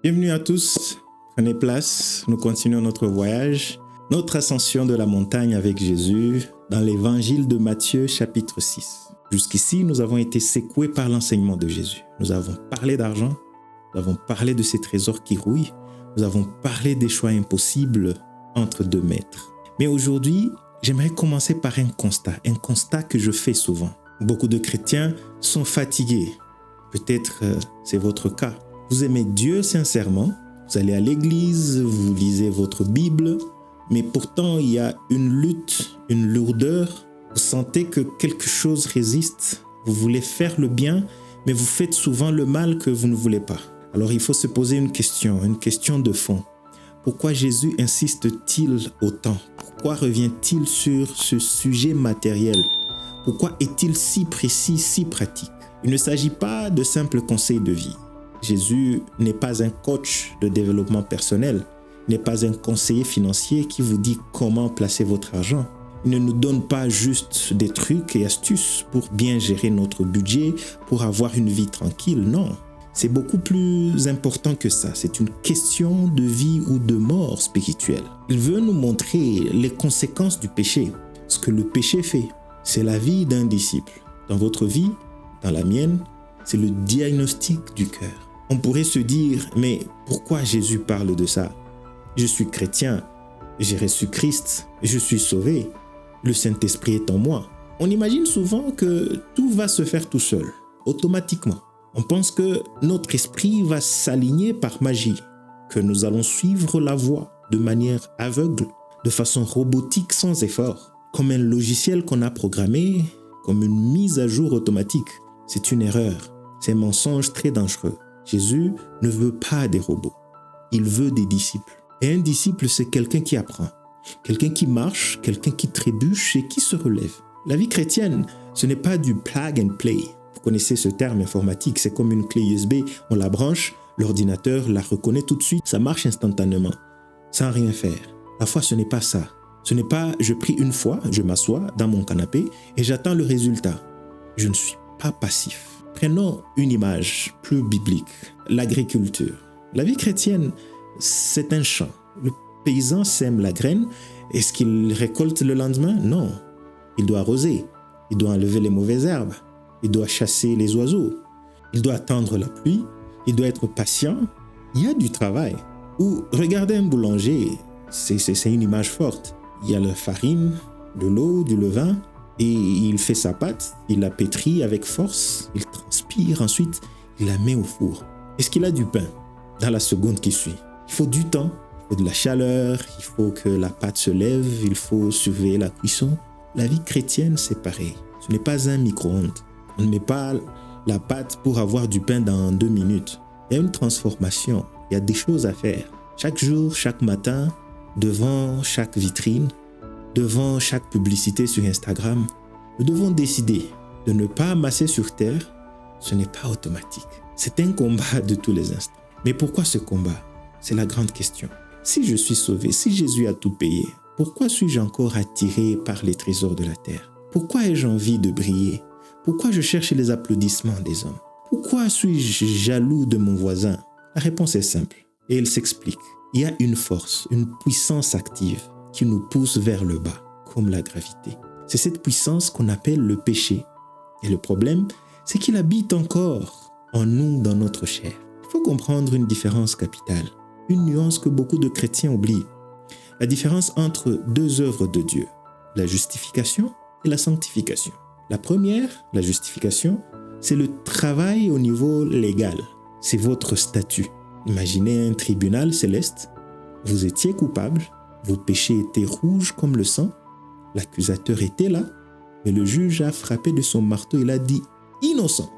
Bienvenue à tous, prenez place, nous continuons notre voyage, notre ascension de la montagne avec Jésus dans l'évangile de Matthieu chapitre 6. Jusqu'ici, nous avons été secoués par l'enseignement de Jésus. Nous avons parlé d'argent, nous avons parlé de ces trésors qui rouillent, nous avons parlé des choix impossibles entre deux maîtres. Mais aujourd'hui, j'aimerais commencer par un constat que je fais souvent. Beaucoup de chrétiens sont fatigués. Peut-être c'est votre cas. Vous aimez Dieu sincèrement, vous allez à l'église, vous lisez votre Bible, mais pourtant il y a une lutte, une lourdeur. Vous sentez que quelque chose résiste, vous voulez faire le bien, mais vous faites souvent le mal que vous ne voulez pas. Alors il faut se poser une question de fond. Pourquoi Jésus insiste-t-il autant? Pourquoi revient-il sur ce sujet matériel? Pourquoi est-il si précis, si pratique? Il ne s'agit pas de simples conseils de vie. Jésus n'est pas un coach de développement personnel, n'est pas un conseiller financier qui vous dit comment placer votre argent. Il ne nous donne pas juste des trucs et astuces pour bien gérer notre budget, pour avoir une vie tranquille, non. C'est beaucoup plus important que ça. C'est une question de vie ou de mort spirituelle. Il veut nous montrer les conséquences du péché, ce que le péché fait. C'est la vie d'un disciple. Dans votre vie, dans la mienne, c'est le diagnostic du cœur. On pourrait se dire, mais pourquoi Jésus parle de ça? Je suis chrétien, j'ai reçu Christ, je suis sauvé, le Saint-Esprit est en moi. On imagine souvent que tout va se faire tout seul, automatiquement. On pense que notre esprit va s'aligner par magie, que nous allons suivre la voie de manière aveugle, de façon robotique sans effort, comme un logiciel qu'on a programmé, comme une mise à jour automatique. C'est une erreur, c'est un mensonge très dangereux. Jésus ne veut pas des robots, il veut des disciples. Et un disciple, c'est quelqu'un qui apprend, quelqu'un qui marche, quelqu'un qui trébuche et qui se relève. La vie chrétienne, ce n'est pas du plug and play. Vous connaissez ce terme informatique, c'est comme une clé USB, on la branche, l'ordinateur la reconnaît tout de suite, ça marche instantanément, sans rien faire. La foi, ce n'est pas ça. Ce n'est pas je prie une fois, je m'assois dans mon canapé et j'attends le résultat. Je ne suis pas passif. Prenons une image plus biblique, l'agriculture. La vie chrétienne, c'est un champ. Le paysan sème la graine. Est-ce qu'il récolte le lendemain? Non. Il doit arroser. Il doit enlever les mauvaises herbes. Il doit chasser les oiseaux. Il doit attendre la pluie. Il doit être patient. Il y a du travail. Ou regardez un boulanger, c'est une image forte. Il y a la farine, de l'eau, du levain. Et il fait sa pâte, il la pétrit avec force, il transpire, ensuite il la met au four. Est-ce qu'il a du pain dans la seconde qui suit? Il faut du temps, il faut de la chaleur, il faut que la pâte se lève, il faut surveiller la cuisson. La vie chrétienne, c'est pareil. Ce n'est pas un micro-ondes. On ne met pas la pâte pour avoir du pain dans 2 minutes. Il y a une transformation, il y a des choses à faire. Chaque jour, chaque matin, devant chaque vitrine, devant chaque publicité sur Instagram, nous devons décider de ne pas amasser sur terre. Ce n'est pas automatique. C'est un combat de tous les instants. Mais pourquoi ce combat? C'est la grande question. Si je suis sauvé, si Jésus a tout payé, pourquoi suis-je encore attiré par les trésors de la terre? Pourquoi ai-je envie de briller? Pourquoi je cherche les applaudissements des hommes? Pourquoi suis-je jaloux de mon voisin? La réponse est simple et elle s'explique. Il y a une force, une puissance active qui nous pousse vers le bas, comme la gravité. C'est cette puissance qu'on appelle le péché. Et le problème, c'est qu'il habite encore en nous, dans notre chair. Il faut comprendre une différence capitale, une nuance que beaucoup de chrétiens oublient. La différence entre deux œuvres de Dieu, la justification et la sanctification. La première, la justification, c'est le travail au niveau légal. C'est votre statut. Imaginez un tribunal céleste. Vous étiez coupable. Vos péchés étaient rouges comme le sang. L'accusateur était là, mais le juge a frappé de son marteau. Il a dit « innocent,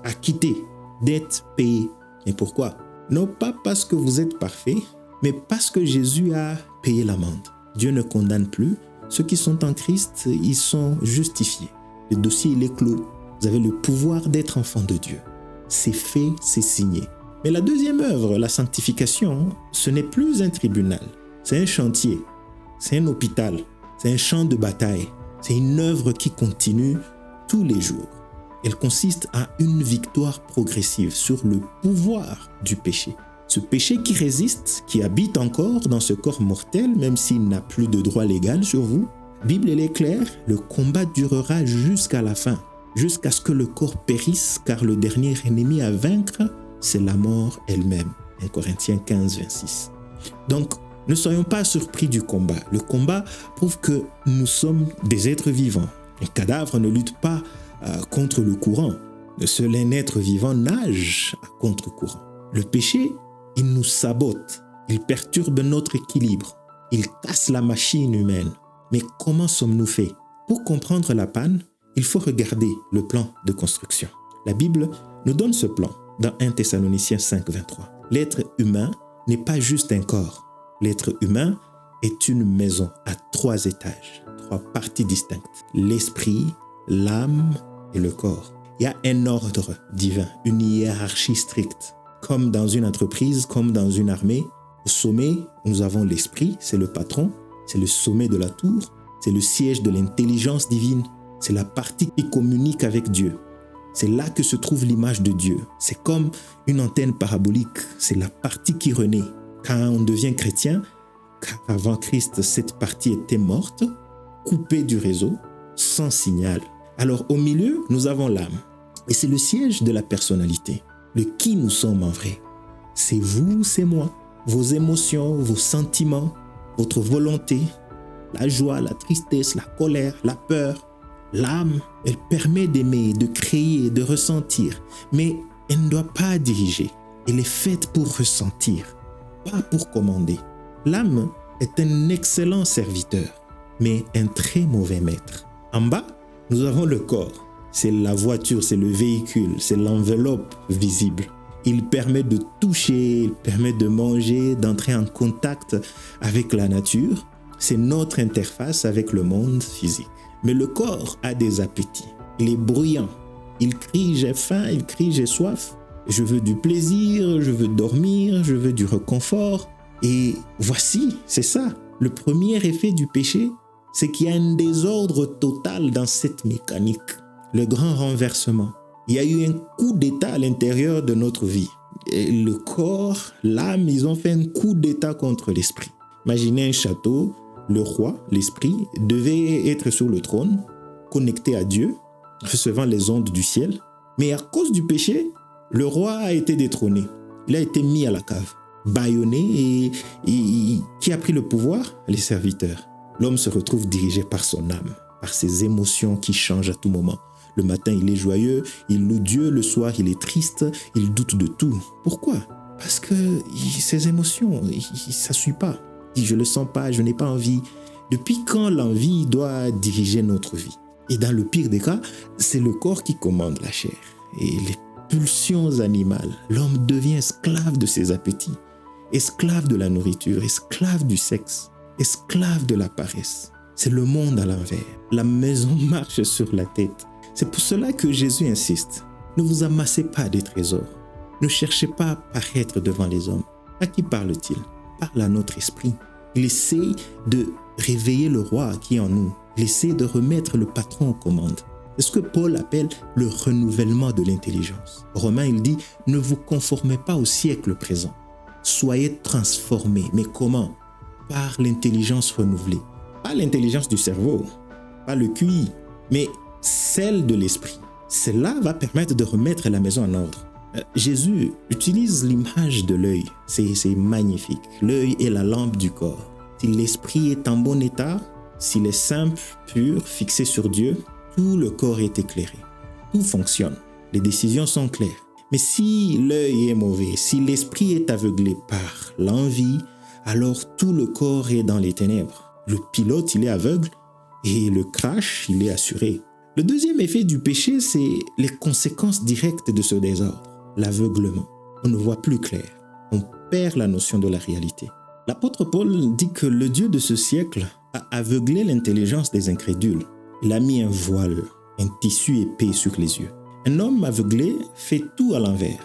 acquitté, dette payée ». Et pourquoi? Non pas parce que vous êtes parfait, mais parce que Jésus a payé l'amende. Dieu ne condamne plus. Ceux qui sont en Christ, ils sont justifiés. Le dossier, il est clos. Vous avez le pouvoir d'être enfant de Dieu. C'est fait, c'est signé. Mais la deuxième œuvre, la sanctification, ce n'est plus un tribunal. C'est un chantier, c'est un hôpital, c'est un champ de bataille. C'est une œuvre qui continue tous les jours. Elle consiste à une victoire progressive sur le pouvoir du péché. Ce péché qui résiste, qui habite encore dans ce corps mortel, même s'il n'a plus de droit légal sur vous, la Bible elle est claire, le combat durera jusqu'à la fin, jusqu'à ce que le corps périsse, car le dernier ennemi à vaincre, c'est la mort elle-même. 1 Corinthiens 15, 26. Donc, ne soyons pas surpris du combat. Le combat prouve que nous sommes des êtres vivants. Un cadavre ne lutte pas contre le courant. Seul un être vivant nage à contre-courant. Le péché, il nous sabote. Il perturbe notre équilibre. Il casse la machine humaine. Mais comment sommes-nous faits? Pour comprendre la panne, il faut regarder le plan de construction. La Bible nous donne ce plan dans 1 Thessaloniciens 5, 23. L'être humain n'est pas juste un corps. L'être humain est une maison à 3 étages, 3 parties distinctes. L'esprit, l'âme et le corps. Il y a un ordre divin, une hiérarchie stricte. Comme dans une entreprise, comme dans une armée, au sommet, nous avons l'esprit, c'est le patron, c'est le sommet de la tour, c'est le siège de l'intelligence divine, c'est la partie qui communique avec Dieu. C'est là que se trouve l'image de Dieu. C'est comme une antenne parabolique, c'est la partie qui renaît. Quand on devient chrétien, car avant Christ, cette partie était morte, coupée du réseau, sans signal. Alors au milieu, nous avons l'âme. Et c'est le siège de la personnalité, de qui nous sommes en vrai. C'est vous, c'est moi. Vos émotions, vos sentiments, votre volonté, la joie, la tristesse, la colère, la peur. L'âme, elle permet d'aimer, de créer, de ressentir. Mais elle ne doit pas diriger. Elle est faite pour ressentir, pas pour commander. L'âme est un excellent serviteur, mais un très mauvais maître. En bas, nous avons le corps. C'est la voiture, c'est le véhicule, c'est l'enveloppe visible. Il permet de toucher, il permet de manger, d'entrer en contact avec la nature. C'est notre interface avec le monde physique. Mais le corps a des appétits. Il est bruyant. Il crie « j'ai faim », il crie « j'ai soif ». Je veux du plaisir, je veux dormir, je veux du réconfort. Et voici, c'est ça. Le premier effet du péché, c'est qu'il y a un désordre total dans cette mécanique. Le grand renversement. Il y a eu un coup d'état à l'intérieur de notre vie. Et le corps, l'âme, ils ont fait un coup d'état contre l'esprit. Imaginez un château, le roi, l'esprit, devait être sur le trône, connecté à Dieu, recevant les ondes du ciel. Mais à cause du péché, le roi a été détrôné. Il a été mis à la cave, bâillonné et qui a pris le pouvoir? Les serviteurs. L'homme se retrouve dirigé par son âme, par ses émotions qui changent à tout moment. Le matin, il est joyeux, il loue Dieu. Le soir, il est triste, il doute de tout. Pourquoi? Parce que ses émotions, ça ne suit pas. Il dit, je ne le sens pas, je n'ai pas envie. Depuis quand l'envie doit diriger notre vie? Et dans le pire des cas, c'est le corps qui commande la chair. Et les pulsions animales, l'homme devient esclave de ses appétits, esclave de la nourriture, esclave du sexe, esclave de la paresse. C'est le monde à l'envers. La maison marche sur la tête. C'est pour cela que Jésus insiste. Ne vous amassez pas des trésors. Ne cherchez pas à paraître devant les hommes. À qui parle-t-il? Parle à notre esprit. Il essaie de réveiller le roi qui est en nous. Il essaie de remettre le patron aux commandes. C'est ce que Paul appelle le renouvellement de l'intelligence. Romain, il dit, ne vous conformez pas au siècle présent. Soyez transformés. Mais comment? Par l'intelligence renouvelée. Pas l'intelligence du cerveau, pas le QI, mais celle de l'esprit. Cela va permettre de remettre la maison en ordre. Jésus utilise l'image de l'œil. C'est magnifique. L'œil est la lampe du corps. Si l'esprit est en bon état, s'il est simple, pur, fixé sur Dieu, tout le corps est éclairé. Tout fonctionne. Les décisions sont claires. Mais si l'œil est mauvais, si l'esprit est aveuglé par l'envie, alors tout le corps est dans les ténèbres. Le pilote, il est aveugle et le crash, il est assuré. Le deuxième effet du péché, c'est les conséquences directes de ce désordre. L'aveuglement. On ne voit plus clair. On perd la notion de la réalité. L'apôtre Paul dit que le Dieu de ce siècle a aveuglé l'intelligence des incrédules. Il a mis un voile, un tissu épais sur les yeux. Un homme aveuglé fait tout à l'envers.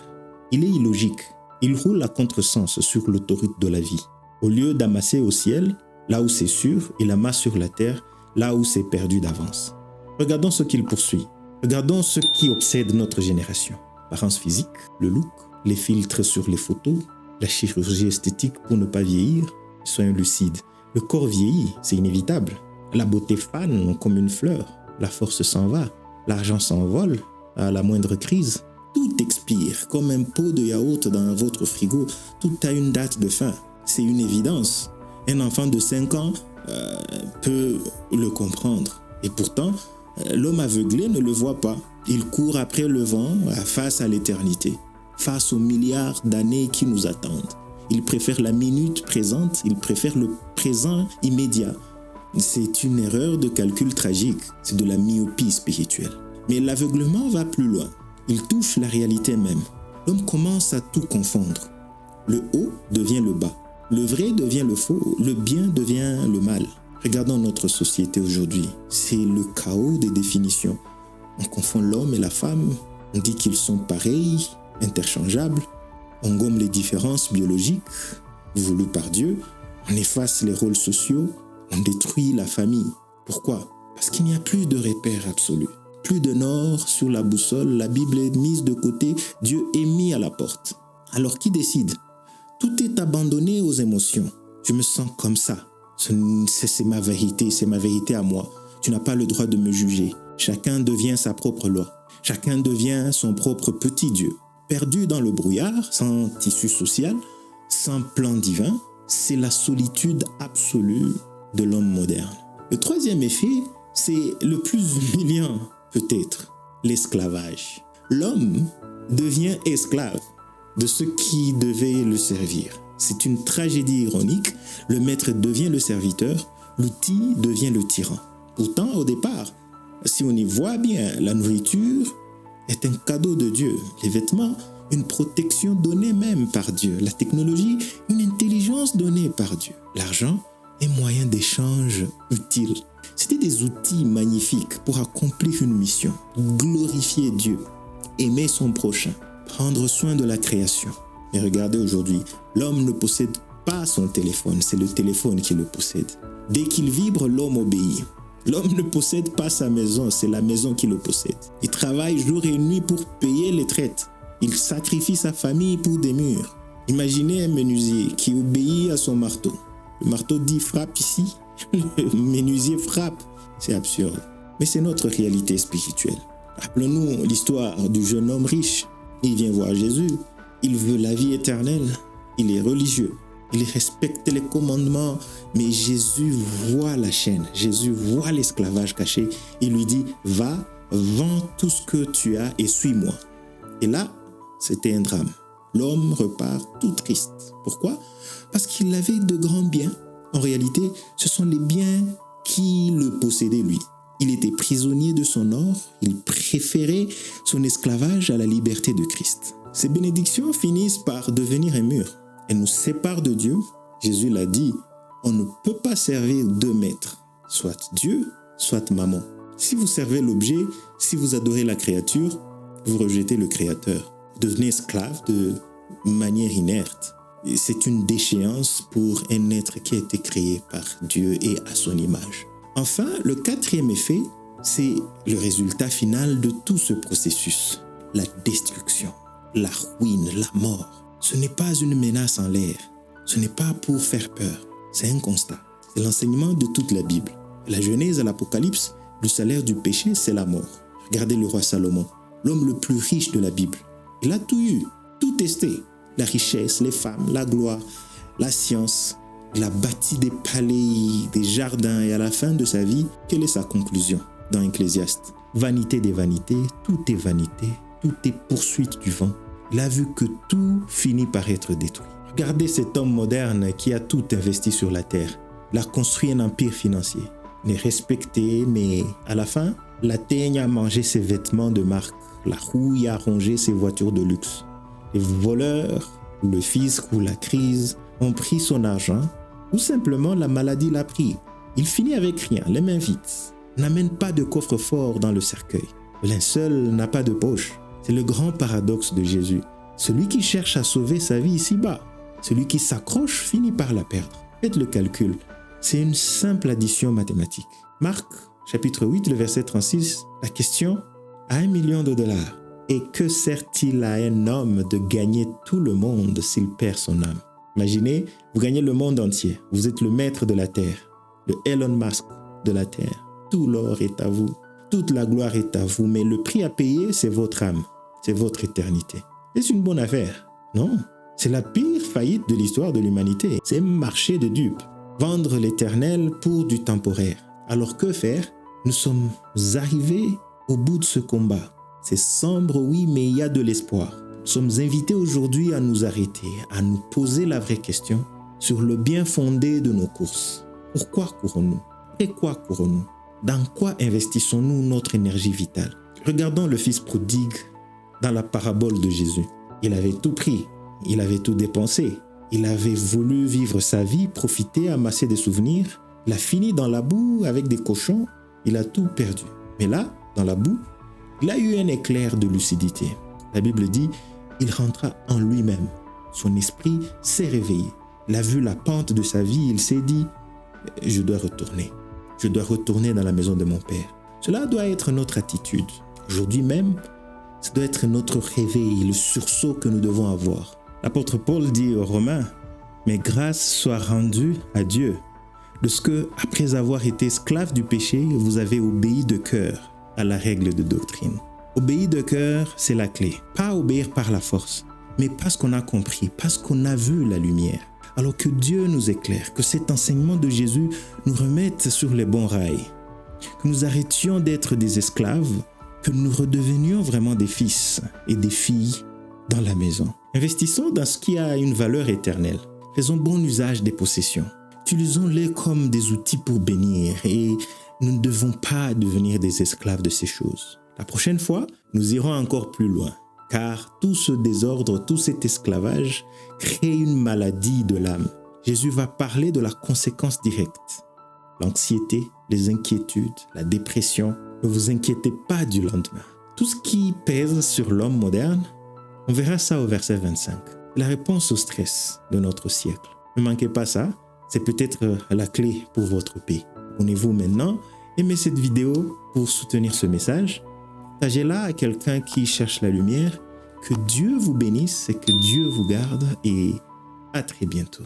Il est illogique. Il roule à contresens sur l'autoroute de la vie. Au lieu d'amasser au ciel, là où c'est sûr, il amasse sur la terre, là où c'est perdu d'avance. Regardons ce qu'il poursuit. Regardons ce qui obsède notre génération. L'apparence physique, le look, les filtres sur les photos, la chirurgie esthétique pour ne pas vieillir. Soyons lucides. Le corps vieillit, c'est inévitable. La beauté fane comme une fleur. La force s'en va. L'argent s'envole à la moindre crise. Tout expire comme un pot de yaourt dans votre frigo. Tout a une date de fin. C'est une évidence. Un enfant de 5 ans peut le comprendre. Et pourtant, l'homme aveuglé ne le voit pas. Il court après le vent face à l'éternité, face aux milliards d'années qui nous attendent. Il préfère la minute présente, il préfère le présent immédiat. C'est une erreur de calcul tragique, c'est de la myopie spirituelle. Mais l'aveuglement va plus loin. Il touche la réalité même. L'homme commence à tout confondre. Le haut devient le bas. Le vrai devient le faux. Le bien devient le mal. Regardons notre société aujourd'hui. C'est le chaos des définitions. On confond l'homme et la femme. On dit qu'ils sont pareils, interchangeables. On gomme les différences biologiques voulues par Dieu. On efface les rôles sociaux. On détruit la famille. Pourquoi? Parce qu'il n'y a plus de repère absolu. Plus de nord sur la boussole. La Bible est mise de côté. Dieu est mis à la porte. Alors qui décide? Tout est abandonné aux émotions. Je me sens comme ça. C'est ma vérité à moi. Tu n'as pas le droit de me juger. Chacun devient sa propre loi. Chacun devient son propre petit Dieu. Perdu dans le brouillard, sans tissu social, sans plan divin, c'est la solitude absolue de l'homme moderne. Le troisième effet, c'est le plus humiliant peut-être, l'esclavage. L'homme devient esclave de ceux qui devaient le servir. C'est une tragédie ironique. Le maître devient le serviteur, l'outil devient le tyran. Pourtant, au départ, si on y voit bien, la nourriture est un cadeau de Dieu. Les vêtements, une protection donnée même par Dieu. La technologie, une intelligence donnée par Dieu. L'argent, un moyen d'échange utile. C'était des outils magnifiques pour accomplir une mission, glorifier Dieu, aimer son prochain, prendre soin de la création. Mais regardez aujourd'hui, l'homme ne possède pas son téléphone, c'est le téléphone qui le possède. Dès qu'il vibre, l'homme obéit. L'homme ne possède pas sa maison, c'est la maison qui le possède. Il travaille jour et nuit pour payer les traites. Il sacrifie sa famille pour des murs. Imaginez un menuisier qui obéit à son marteau. Le marteau dit frappe ici, le menuisier frappe. C'est absurde. Mais c'est notre réalité spirituelle. Rappelons-nous l'histoire du jeune homme riche. Il vient voir Jésus. Il veut la vie éternelle. Il est religieux. Il respecte les commandements. Mais Jésus voit la chaîne. Jésus voit l'esclavage caché. Il lui dit, va, vends tout ce que tu as et suis-moi. Et là, c'était un drame. L'homme repart tout triste. Pourquoi? Parce qu'il avait de grands biens. En réalité, ce sont les biens qui le possédaient lui. Il était prisonnier de son or. Il préférait son esclavage à la liberté de Christ. Ces bénédictions finissent par devenir un mur. Elles nous séparent de Dieu. Jésus l'a dit, on ne peut pas servir deux maîtres, soit Dieu, soit maman. Si vous servez l'objet, si vous adorez la créature, vous rejetez le Créateur. Vous devenez esclave de manière inerte. Et c'est une déchéance pour un être qui a été créé par Dieu et à son image. Enfin, le quatrième effet, c'est le résultat final de tout ce processus. La destruction, la ruine, la mort. Ce n'est pas une menace en l'air. Ce n'est pas pour faire peur. C'est un constat. C'est l'enseignement de toute la Bible. De la Genèse à l'Apocalypse, le salaire du péché, c'est la mort. Regardez le roi Salomon, l'homme le plus riche de la Bible. Il a tout eu, tout testé. La richesse, les femmes, la gloire, la science. Il a bâti des palais, des jardins et à la fin de sa vie, quelle est sa conclusion dans Ecclésiaste? Vanité des vanités, tout est vanité, tout est poursuite du vent. Il a vu que tout finit par être détruit. Regardez cet homme moderne qui a tout investi sur la terre. Il a construit un empire financier. Il est respecté, mais à la fin, la teigne a mangé ses vêtements de marque. La rouille a rongé ses voitures de luxe. Les voleurs, le fisc ou la crise ont pris son argent ou simplement la maladie l'a pris. Il finit avec rien, les mains vides. N'amène pas de coffre-fort dans le cercueil. L'un seul n'a pas de poche. C'est le grand paradoxe de Jésus. Celui qui cherche à sauver sa vie ici-bas, celui qui s'accroche finit par la perdre. Faites le calcul. C'est une simple addition mathématique. Marc, chapitre 8, le verset 36, la question, à $1 million, Et que sert-il à un homme de gagner tout le monde s'il perd son âme? Imaginez, vous gagnez le monde entier. Vous êtes le maître de la terre, le Elon Musk de la terre. Tout l'or est à vous, toute la gloire est à vous, mais le prix à payer, c'est votre âme, c'est votre éternité. Est-ce une bonne affaire? Non, c'est la pire faillite de l'histoire de l'humanité. C'est un marché de dupes. Vendre l'éternel pour du temporaire. Alors que faire? Nous sommes arrivés au bout de ce combat. C'est sombre, oui, mais il y a de l'espoir. Nous sommes invités aujourd'hui à nous arrêter, à nous poser la vraie question sur le bien fondé de nos courses. Pourquoi courons-nous? Et quoi courons-nous? Dans quoi investissons-nous notre énergie vitale? Regardons le fils prodigue dans la parabole de Jésus. Il avait tout pris, il avait tout dépensé. Il avait voulu vivre sa vie, profiter, amasser des souvenirs. Il a fini dans la boue avec des cochons. Il a tout perdu. Mais là, dans la boue, il a eu un éclair de lucidité. La Bible dit, il rentra en lui-même. Son esprit s'est réveillé. Il a vu la pente de sa vie. Il s'est dit, je dois retourner. Je dois retourner dans la maison de mon Père. Cela doit être notre attitude. Aujourd'hui même, ça doit être notre réveil, le sursaut que nous devons avoir. L'apôtre Paul dit aux Romains, « Mais grâce soit rendue à Dieu, de ce que, après avoir été esclave du péché, vous avez obéi de cœur à la règle de doctrine. » Obéir de cœur, c'est la clé. Pas obéir par la force, mais parce qu'on a compris, parce qu'on a vu la lumière. Alors que Dieu nous éclaire, que cet enseignement de Jésus nous remette sur les bons rails, que nous arrêtions d'être des esclaves, que nous redevenions vraiment des fils et des filles dans la maison. Investissons dans ce qui a une valeur éternelle. Faisons bon usage des possessions. Utilisons-les comme des outils pour bénir et nous ne devons pas devenir des esclaves de ces choses. La prochaine fois, nous irons encore plus loin, car tout ce désordre, tout cet esclavage crée une maladie de l'âme. Jésus va parler de la conséquence directe. L'anxiété, les inquiétudes, la dépression. Ne vous inquiétez pas du lendemain. Tout ce qui pèse sur l'homme moderne, on verra ça au verset 25. La réponse au stress de notre siècle. Ne manquez pas ça, c'est peut-être la clé pour votre paix. Abonnez-vous maintenant, aimez cette vidéo pour soutenir ce message. Partagez-la à quelqu'un qui cherche la lumière. Que Dieu vous bénisse et que Dieu vous garde et à très bientôt.